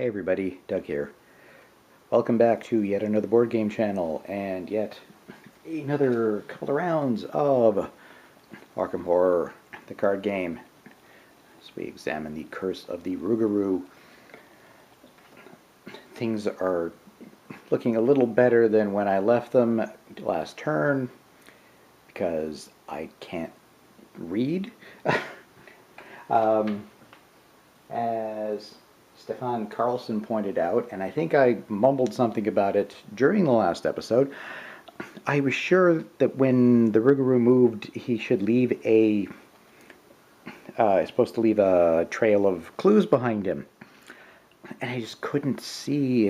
Hey everybody, Doug here. Welcome back to yet another board game channel and yet another couple of rounds of Arkham Horror, the card game, as we examine the curse of the Rougarou. Things are looking a little better than when I left them last turn because I can't read. As Stefan Carlson pointed out, and I think I mumbled something about it during the last episode, I was sure that when the Rougarou moved, he should leave supposed to leave a trail of clues behind him. And I just couldn't see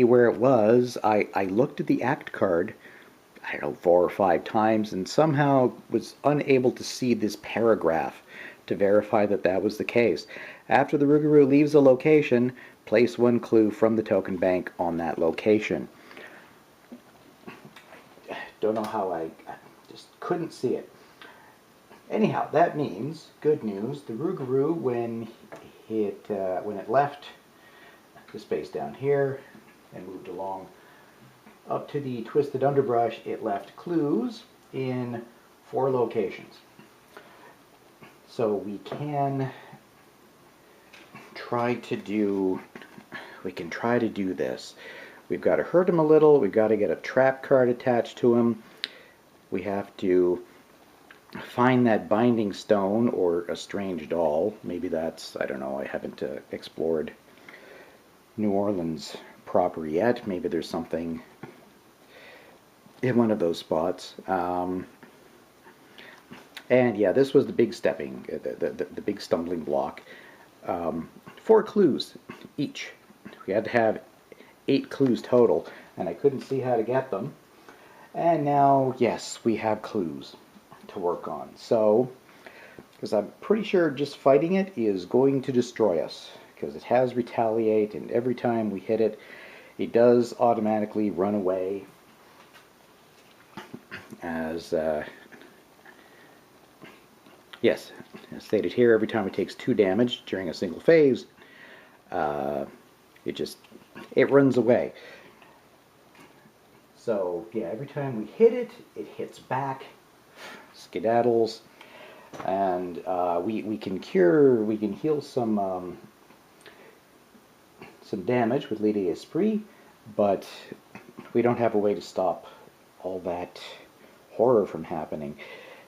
where it was. I looked at the act card, I don't know, 4 or 5 times, and somehow was unable to see this paragraph to verify that that was the case. After the Rougarou leaves a location, place 1 clue from the token bank on that location. Don't know how I just couldn't see it. Anyhow, that means, good news, the Rougarou, when it left the space down here and moved along up to the twisted underbrush, it left clues in 4 locations. So we can try to do this. We've got to hurt him a little. We've got to get a trap card attached to him. We have to find that binding stone or a strange doll. Maybe that's, I don't know, I haven't explored New Orleans proper yet. Maybe there's something in one of those spots. And yeah, this was the big the big stumbling block. 4 clues each. We had to have 8 clues total, and I couldn't see how to get them. And now, yes, we have clues to work on. So, because I'm pretty sure just fighting it is going to destroy us, because it has retaliate, and every time we hit it, it does automatically run away. As yes, as stated here, every time it takes 2 damage during a single phase, it runs away. So yeah, every time we hit it, it hits back, skedaddles, and we can heal some damage with Lady Esprit, but we don't have a way to stop all that horror from happening.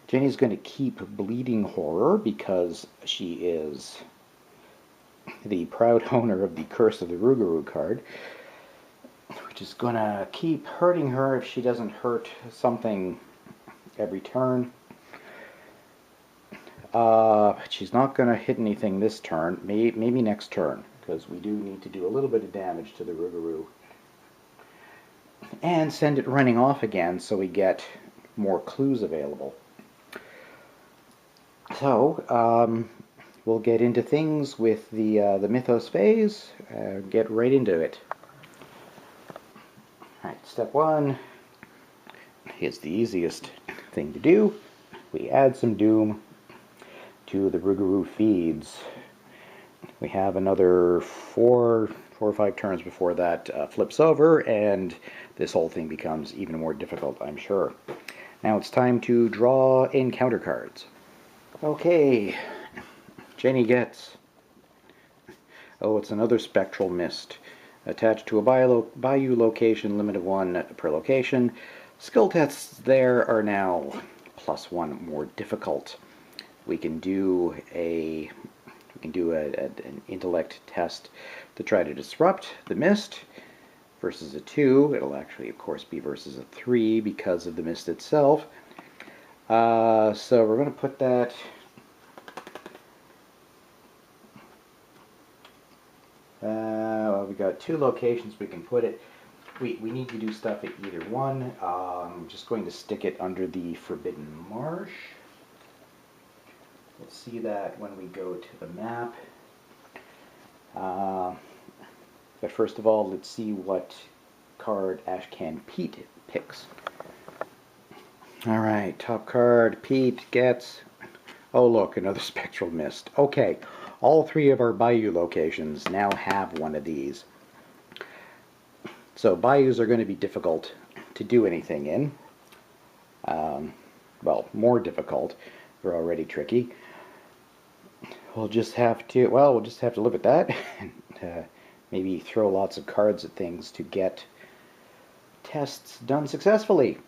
Jenny's going to keep bleeding horror because she is the proud owner of the Curse of the Rougarou card, which is going to keep hurting her if she doesn't hurt something every turn. But she's not going to hit anything this turn, maybe next turn, because we do need to do a little bit of damage to the Rougarou and send it running off again so we get more clues available. So, we'll get into things with the Mythos phase, get right into it. Alright, step 1 is the easiest thing to do. We add some Doom to the Rougarou feeds. We have another 4 or 5 turns before that flips over, and this whole thing becomes even more difficult, I'm sure. Now it's time to draw encounter cards. Okay, Jenny gets, it's another Spectral Mist. Attached to a Bayou location, limit of 1 per location. Skill tests there are now +1 more difficult. We can do an intellect test to try to disrupt the mist. Versus a 2, it'll actually, of course, be versus a 3 because of the mist itself. So we're going to put that we got 2 locations we can put it. We need to do stuff at either one. I'm just going to stick it under the Forbidden Marsh. We'll see that when we go to the map. But first of all, let's see what card Ashcan Pete picks. Alright, top card, Pete gets... Oh look, another Spectral Mist. Okay, All three of our bayou locations now have one of these. So bayous are going to be difficult to do anything in. Well, more difficult. They're already tricky. We'll just have to live with that and maybe throw lots of cards at things to get tests done successfully.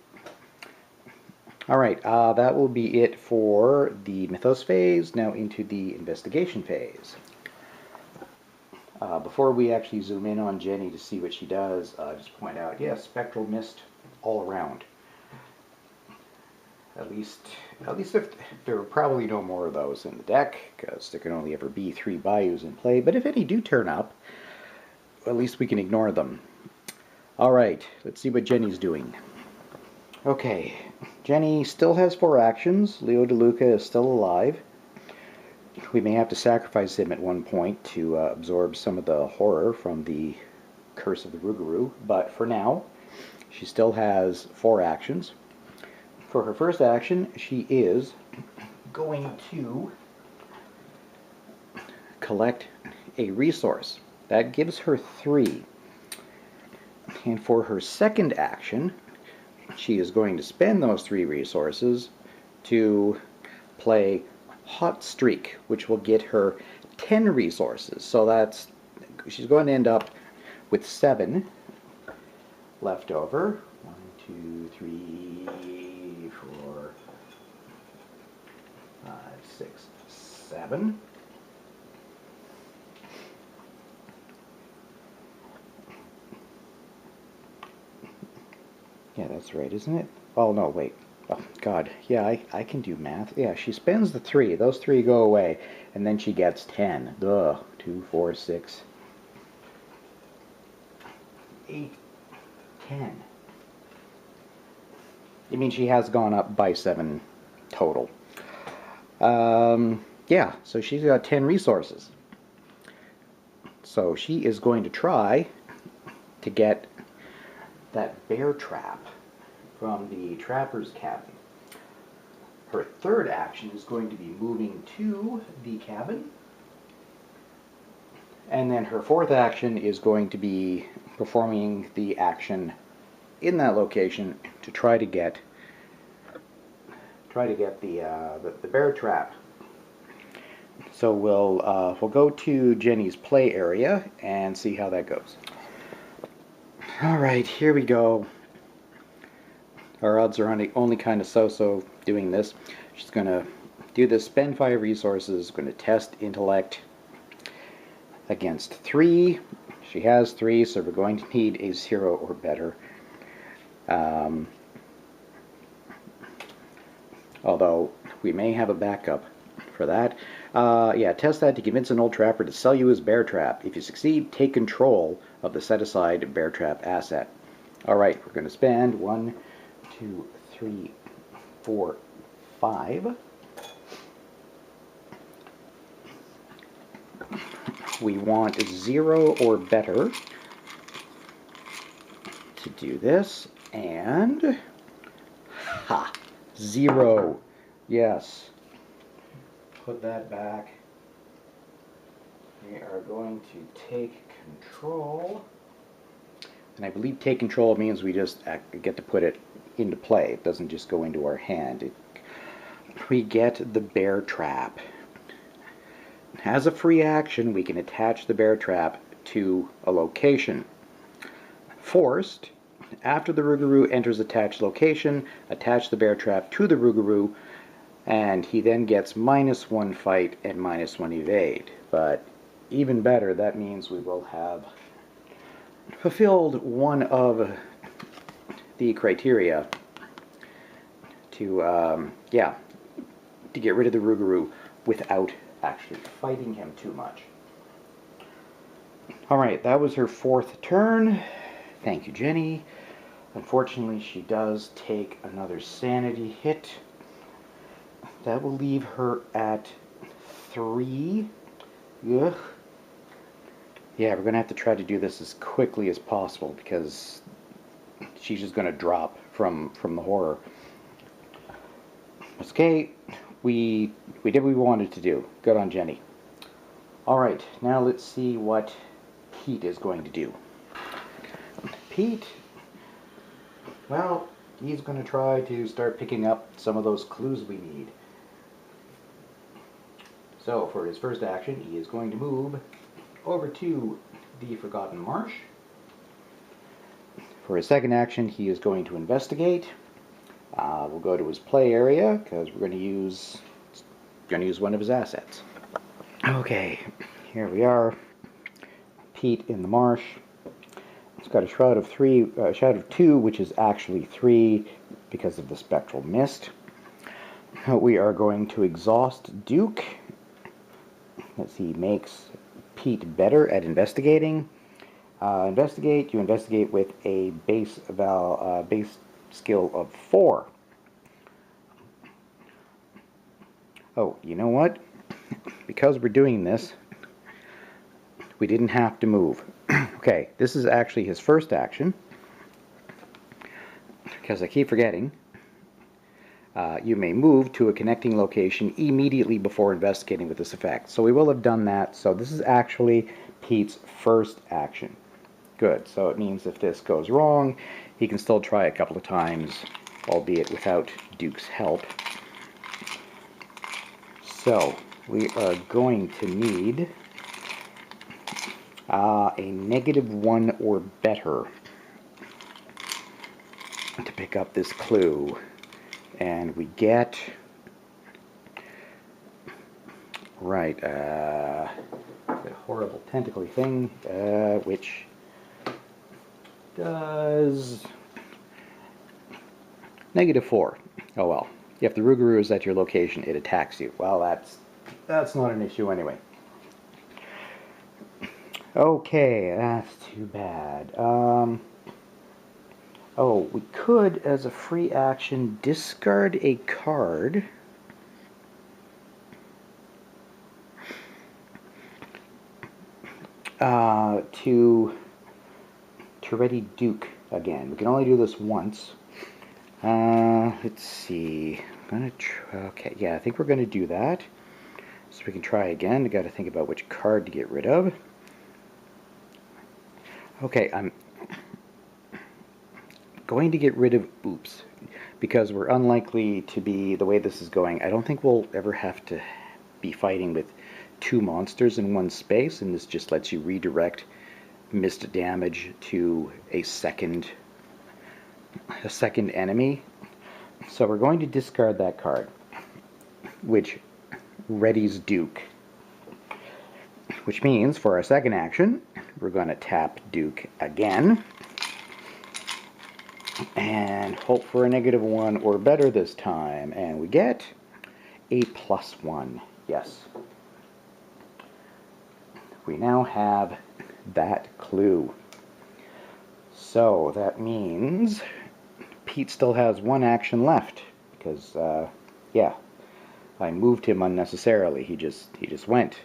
Alright, that will be it for the Mythos phase. Now into the investigation phase. Before we actually zoom in on Jenny to see what she does, just point out, yes, spectral mist all around. At least if there are probably no more of those in the deck, because there can only ever be 3 bayous in play. But if any do turn up, at least we can ignore them. Alright, let's see what Jenny's doing. Okay, Jenny still has 4 actions. Leo DeLuca is still alive. We may have to sacrifice him at one point to absorb some of the horror from the Curse of the Rougarou, but for now, she still has 4 actions. For her first action, she is going to collect a resource. That gives her 3. And for her second action, she is going to spend those 3 resources to play Hot Streak, which will get her 10 resources. So she's going to end up with 7 left over. 1, 2, 3, 4, 5, 6, 7. Yeah, that's right, isn't it? Oh, no, wait. Oh, God. Yeah, I can do math. Yeah, she spends the 3. Those 3 go away, and then she gets 10. Duh. 2, 4, 6, 8, 10. I mean, she has gone up by 7 total. Yeah, so she's got 10 resources. So she is going to try to get that bear trap from the trapper's cabin. Her third action is going to be moving to the cabin. And then her fourth action is going to be performing the action in that location to try to get the bear trap. So we'll go to Jenny's play area and see how that goes. All right, here we go. Our odds are only kind of so-so doing this. She's going to do this, spend 5 resources, going to test intellect against 3. She has 3, so we're going to need a 0 or better. Although we may have a backup for that. Yeah, test that to convince an old trapper to sell you his bear trap. If you succeed, take control of the set-aside bear trap asset. Alright, we're going to spend 1, 2, 3, 4, 5. We want 0 or better to do this, and ha! 0. Yes. Put that back. We are going to take control. And I believe take control means we just get to put it into play. It doesn't just go into our hand. We get the bear trap. As a free action, we can attach the bear trap to a location. Forced, after the Rougarou enters attached location, attach the bear trap to the Rougarou, and he then gets -1 fight and -1 evade. But even better, that means we will have fulfilled one of the criteria to, to get rid of the Rougarou without actually fighting him too much. Alright, that was her 4th turn. Thank you, Jenny. Unfortunately, she does take another sanity hit. That will leave her at 3. Ugh. Yeah, we're going to have to try to do this as quickly as possible because she's just going to drop from the horror. Okay, we did what we wanted to do. Good on Jenny. Alright, now let's see what Pete is going to do. Pete, well, he's going to try to start picking up some of those clues we need. So, for his first action, he is going to move over to the Forgotten Marsh. For his second action, he is going to investigate. We'll go to his play area, because we're going to use one of his assets. Okay, here we are. Pete in the marsh. It's got a shroud of 2, which is actually 3 because of the spectral mist. We are going to exhaust Duke. Let's see, makes Pete better at investigating. You investigate with a base skill of 4. Oh, you know what? Because we're doing this, we didn't have to move. Okay, this is actually his first action, because I keep forgetting. You may move to a connecting location immediately before investigating with this effect. So we will have done that. So this is actually Pete's first action. Good. So it means if this goes wrong, he can still try a couple of times, albeit without Duke's help. So we are going to need a -1 or better to pick up this clue. And we get, right, that horrible tentacly thing, which does -4. Oh well. If the Rougarou is at your location, it attacks you. Well, that's not an issue anyway. Okay, that's too bad. Oh, we could, as a free action, discard a card. To ready Duke again. We can only do this once. Let's see. I'm gonna try. Okay, yeah, I think we're gonna do that. So we can try again. I got to think about which card to get rid of. Okay, I'm going to get rid of Oops, because we're unlikely to be, the way this is going, I don't think we'll ever have to be fighting with 2 monsters in one space, and this just lets you redirect missed damage to a second enemy. So we're going to discard that card, which readies Duke. Which means for our second action, we're going to tap Duke again. And hope for a -1 or better this time. And we get a +1. Yes. We now have that clue. So that means Pete still has 1 action left. Because, yeah, I moved him unnecessarily. He just went.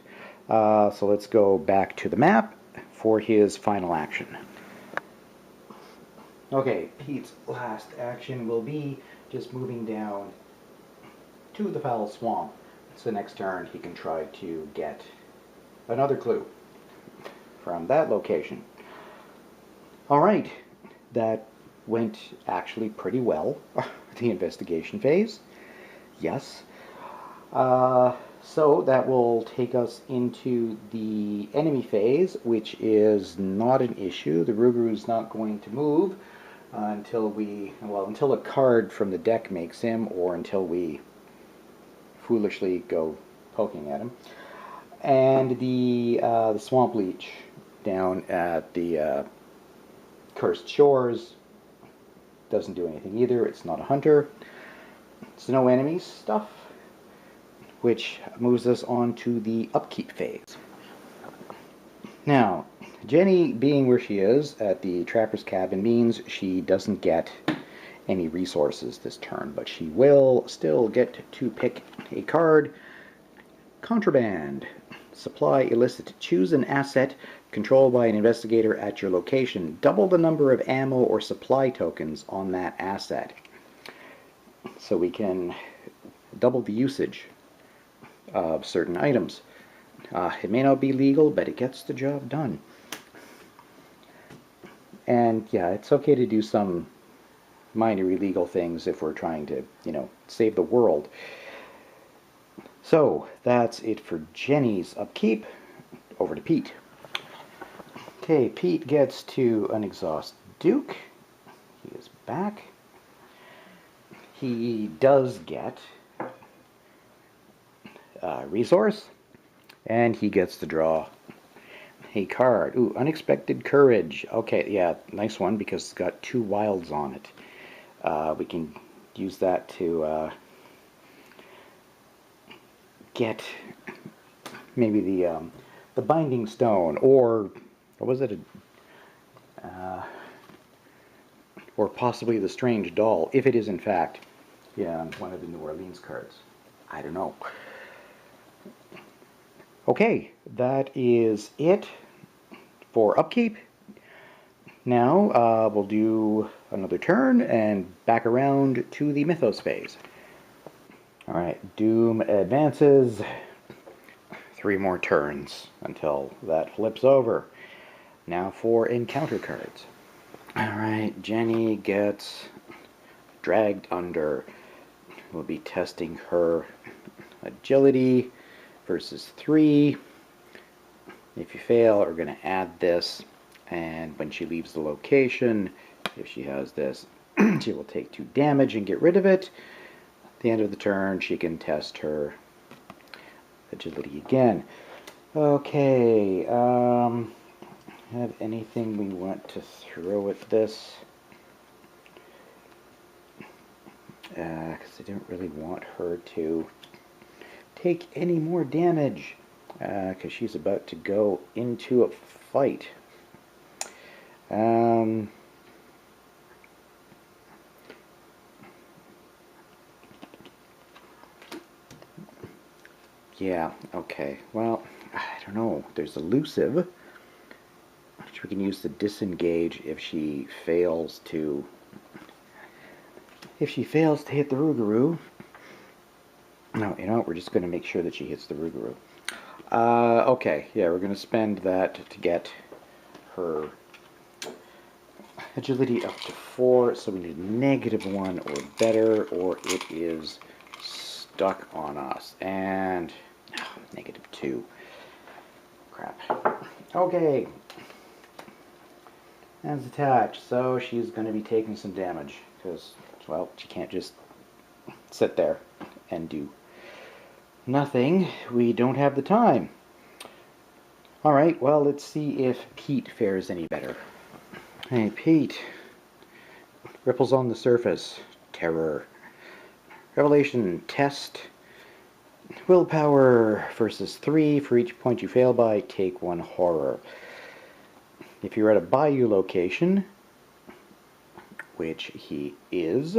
So let's go back to the map for his final action. Okay, Pete's last action will be just moving down to the Foul Swamp. So next turn he can try to get another clue from that location. Alright, that went actually pretty well, the investigation phase. Yes. So that will take us into the enemy phase, which is not an issue. The Rougarou is not going to move until a card from the deck makes him, or until we foolishly go poking at him. And the Swamp Leech down at the Cursed Shores doesn't do anything either. It's not a hunter. It's no enemies stuff, which moves us on to the upkeep phase. Now, Jenny being where she is at the Trapper's Cabin means she doesn't get any resources this turn, but she will still get to pick a card. Contraband. Supply illicit. Choose an asset controlled by an investigator at your location. Double the number of ammo or supply tokens on that asset. So we can double the usage of certain items. It may not be legal, but it gets the job done. And yeah, it's okay to do some minor illegal things if we're trying to, save the world. So that's it for Jenny's upkeep. Over to Pete. Okay, Pete gets to unexhaust Duke. He is back. He does get a resource, and he gets to draw a card. Ooh, Unexpected Courage. Okay, yeah, nice one because it's got 2 wilds on it. We can use that to get maybe the Binding Stone, or was it or possibly the Strange Doll, if it is in fact, one of the New Orleans cards. I don't know. Okay, that is it for upkeep. Now we'll do another turn and back around to the Mythos phase. Alright, Doom advances. 3 more turns until that flips over. Now for encounter cards. Alright, Jenny gets dragged under. We'll be testing her agility versus 3. If you fail, we're going to add this, and when she leaves the location, if she has this, she will take 2 damage and get rid of it. At the end of the turn, she can test her agility again. Okay, have anything we want to throw at this? Because I don't really want her to take any more damage, because she's about to go into a fight. Yeah, okay. Well, I don't know. There's elusive, which we can use to disengage if she fails to hit the Rougarou. No, we're just going to make sure that she hits the Rougarou. Okay, yeah, we're going to spend that to get her agility up to 4, so we need -1 or better, or it is stuck on us. And -2. Crap. Okay. That's attached, so she's going to be taking some damage, because, well, she can't just sit there and do nothing. We don't have the time. Alright, well, let's see if Pete fares any better. Hey, Pete. Ripples on the surface. Terror. Revelation. Test. Willpower versus 3. For each point you fail by, take 1 horror. If you're at a bayou location, which he is,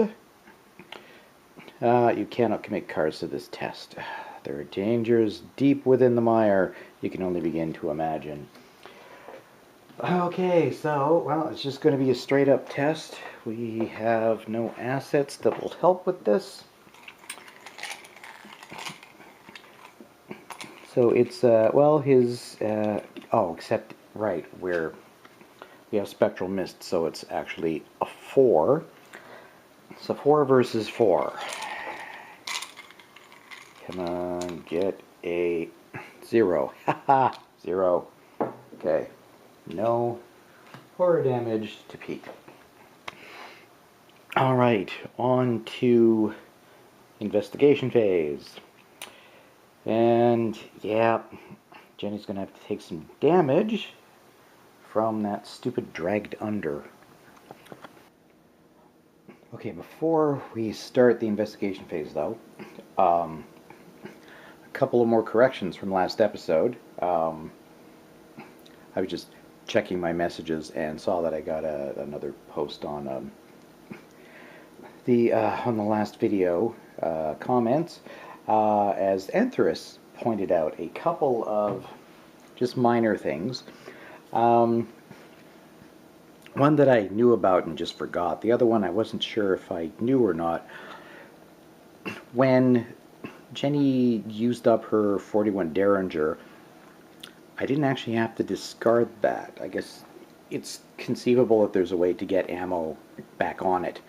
you cannot commit cards to this test. There are dangers deep within the mire you can only begin to imagine. Okay, so, well, it's just going to be a straight up test. We have no assets that will help with this. So it's, well, his, oh, except, right, we have Spectral Mist, so it's actually a 4. So 4 versus 4. Come on, get a 0. Haha, 0. Okay. No horror damage to Pete. Alright, on to investigation phase. And, yeah, Jenny's going to have to take some damage from that stupid dragged under. Okay, before we start the investigation phase, though, a couple of more corrections from last episode. I was just checking my messages and saw that I got another post on the last video comments. As Antherus pointed out, a couple of just minor things. One that I knew about and just forgot. The other one I wasn't sure if I knew or not. When Jenny used up her 41 Derringer, I didn't actually have to discard that. I guess it's conceivable that there's a way to get ammo back on it.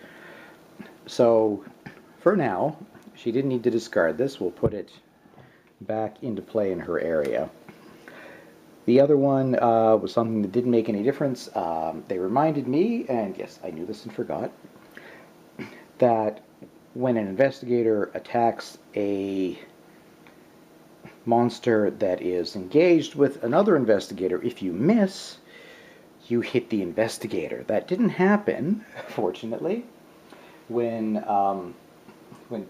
So, for now, she didn't need to discard this. We'll put it back into play in her area. The other one was something that didn't make any difference. They reminded me, and yes, I knew this and forgot, that when an investigator attacks a monster that is engaged with another investigator, if you miss, you hit the investigator. That didn't happen, fortunately, when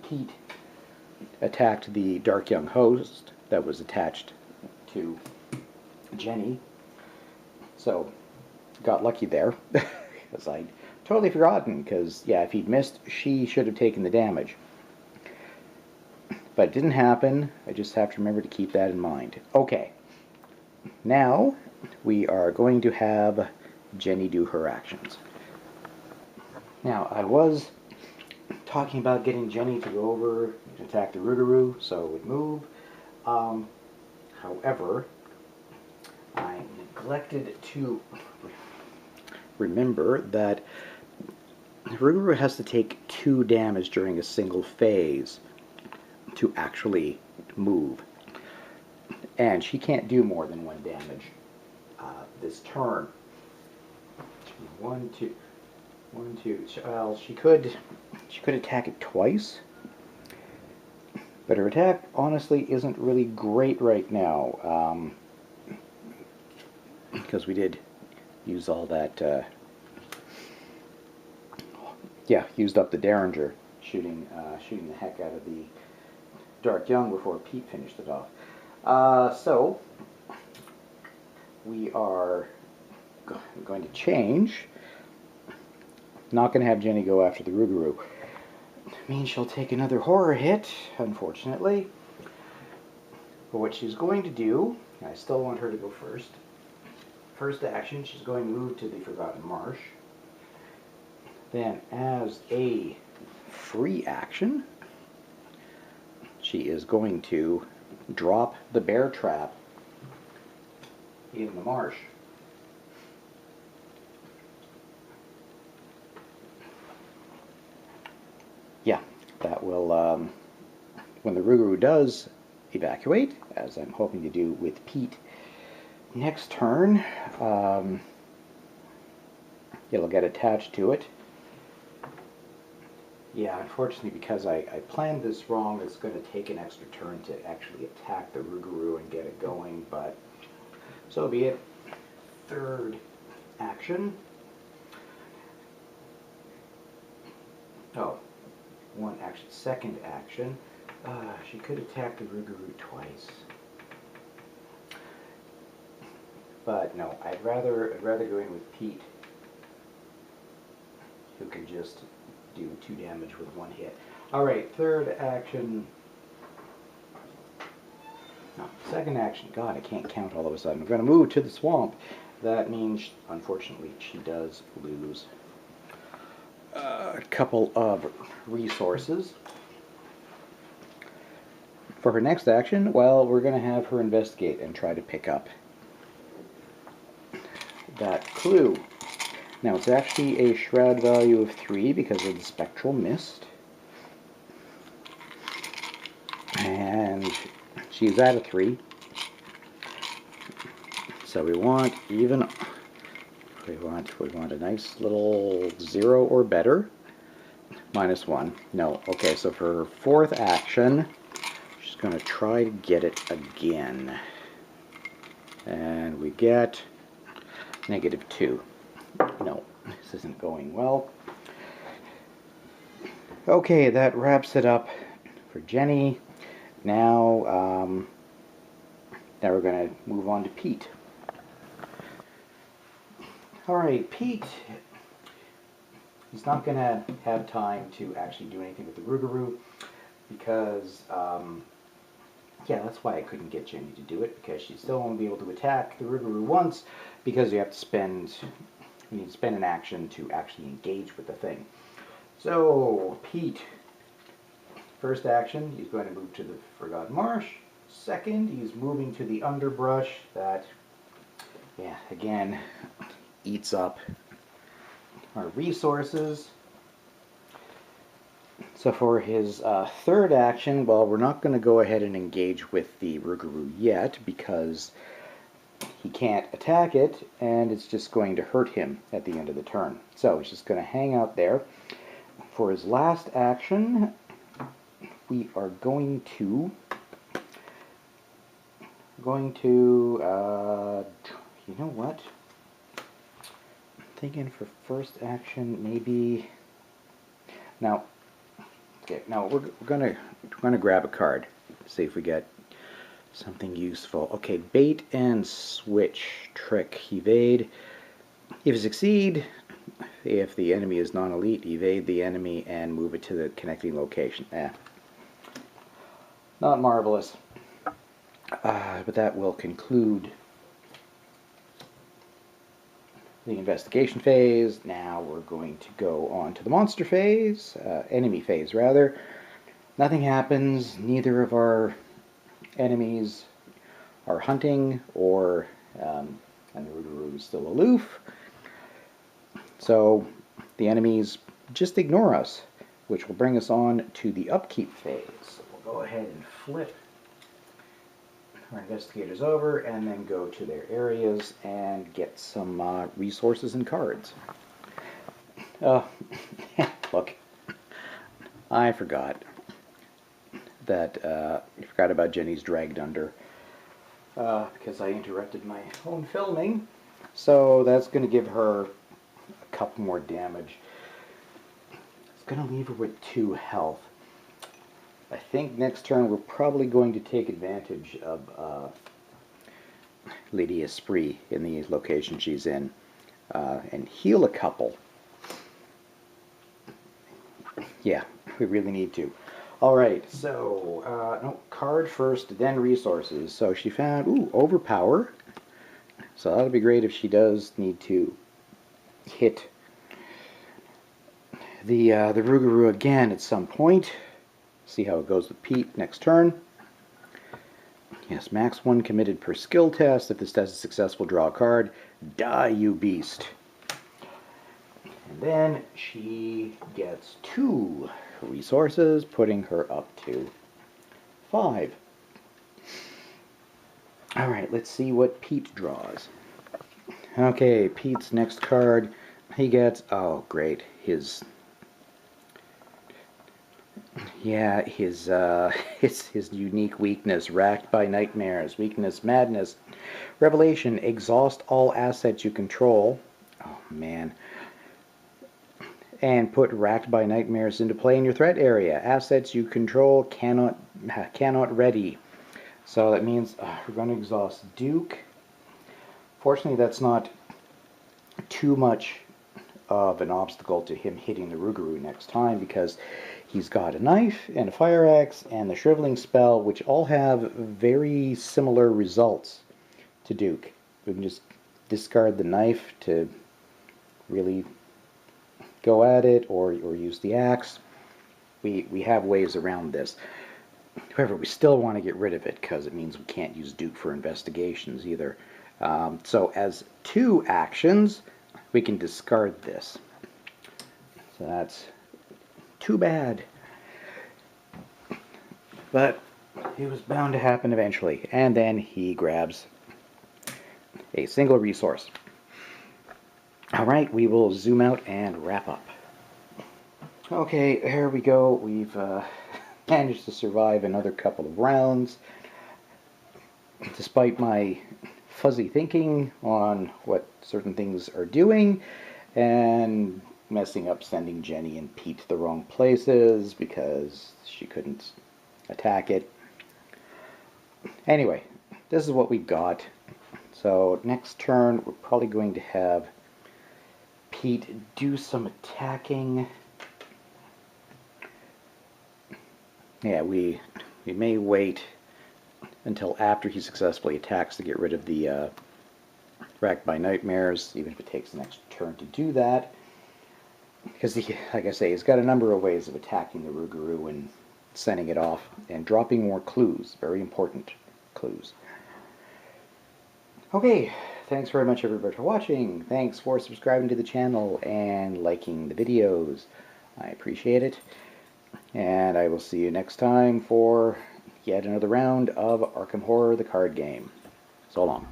Pete attacked the dark young host that was attached to Jenny. So, got lucky there, because I'd totally forgotten, because, yeah, if he'd missed, she should have taken the damage. But it didn't happen. I just have to remember to keep that in mind. Okay. Now, we are going to have Jenny do her actions. Now, I was talking about getting Jenny to go over to attack the Rougarou, so it would move. However, I neglected to remember that Rougarou has to take 2 damage during a single phase to actually move. And she can't do more than 1 damage this turn. 1, 2, 1, 2. Well, she could attack it twice, but her attack honestly isn't really great right now, because we did use all that. Yeah, used up the Derringer shooting the heck out of the Dark Young before Pete finished it off. So we are going to change. Not going to have Jenny go after the Rougarou. Means she'll take another horror hit, unfortunately. But what she's going to do, I still want her to go first. First action, she's going to move to the Forgotten Marsh. Then, as a free action, she is going to drop the bear trap in the marsh. Yeah, that will, when the Rougarou does evacuate, as I'm hoping to do with Pete next turn, it'll get attached to it. Yeah, unfortunately, because I planned this wrong, it's going to take an extra turn to actually attack the Rougarou and get it going, but so be it. Third action. Oh, one action. Second action. She could attack the Rougarou twice. But no, I'd rather go in with Pete, who can just do 2 damage with 1 hit. Alright, third action. No, second action. God, I can't count all of a sudden. I'm going to move to the swamp. That means, unfortunately, she does lose a couple of resources. For her next action, well, we're going to have her investigate and try to pick up that clue. Now, it's actually a shroud value of 3 because of the spectral mist. And she's at a 3. So we want even, we want a nice little 0 or better. -1. No. Okay, so for her fourth action, she's going to try to get it again. And we get -2. No, this isn't going well. Okay, that wraps it up for Jenny. Now, now we're going to move on to Pete. Alright, Pete, he's not going to have time to actually do anything with the Rougarou because, yeah, that's why I couldn't get Jenny to do it, because she still won't be able to attack the Rougarou once, because you have to spend, you need to spend an action to actually engage with the thing. So, Pete, first action, he's going to move to the Forgotten Marsh. Second, he's moving to the underbrush that, yeah, again, eats up our resources. So for his third action, well, we're not going to go ahead and engage with the Rougarou yet because he can't attack it, and it's just going to hurt him at the end of the turn. So he's just going to hang out there. For his last action, we are going to you know what? I'm thinking for first action, maybe. Now, okay. Now we're gonna grab a card. See if we get something useful. Okay, bait and switch trick. Evade. If you succeed, if the enemy is non-elite, evade the enemy and move it to the connecting location. Not marvelous. But that will conclude the investigation phase. Now we're going to go on to the monster phase, enemy phase rather. Nothing happens. Neither of our enemies are hunting, or and the Rougarou is still aloof. So the enemies just ignore us, which will bring us on to the upkeep phase. So we'll go ahead and flip our investigators over and then go to their areas and get some resources and cards. Look, I forgot about Jenny's dragged under because I interrupted my own filming. So that's going to give her a couple more damage. It's going to leave her with 2 health. I think next turn we're probably going to take advantage of Lady Esprit in the location she's in and heal a couple. Yeah, we really need to. Alright, so, no, card first, then resources. So she found, overpower. So that'll be great if she does need to hit the Rougarou again at some point. See how it goes with Pete next turn. Yes, max 1 committed per skill test. If this test is successful, draw a card. Die, you beast. And then she gets 2 resources, putting her up to 5. Alright, let's see what Pete draws. Okay, Pete's next card, he gets, oh great, his unique weakness, racked by nightmares, weakness, madness, revelation, exhaust all assets you control. Oh man. And put racked by nightmares into play in your threat area. Assets you control cannot ready. So that means we're going to exhaust Duke. Fortunately, that's not too much of an obstacle to him hitting the Rougarou next time, because he's got a knife and a fire axe and the shriveling spell, which all have very similar results to Duke. We can just discard the knife to really go at it, or use the axe. We have ways around this. However, we still want to get rid of it because it means we can't use Duke for investigations either. So as 2 actions, we can discard this. So that's too bad. But it was bound to happen eventually. And then he grabs a single resource. Alright, we will zoom out and wrap up. Okay, here we go. We've managed to survive another couple of rounds. Despite my fuzzy thinking on what certain things are doing, and messing up sending Jenny and Pete to the wrong places because she couldn't attack it. Anyway, this is what we've got. So next turn we're probably going to have Pete do some attacking. Yeah, we may wait until after he successfully attacks to get rid of the racked by nightmares, even if it takes the next turn to do that. Because, like I say, he's got a number of ways of attacking the Rougarou and sending it off, and dropping more clues. Very important. clues. Okay, thanks very much everybody for watching. Thanks for subscribing to the channel and liking the videos. I appreciate it. And I will see you next time for yet another round of Arkham Horror, the card game. So long.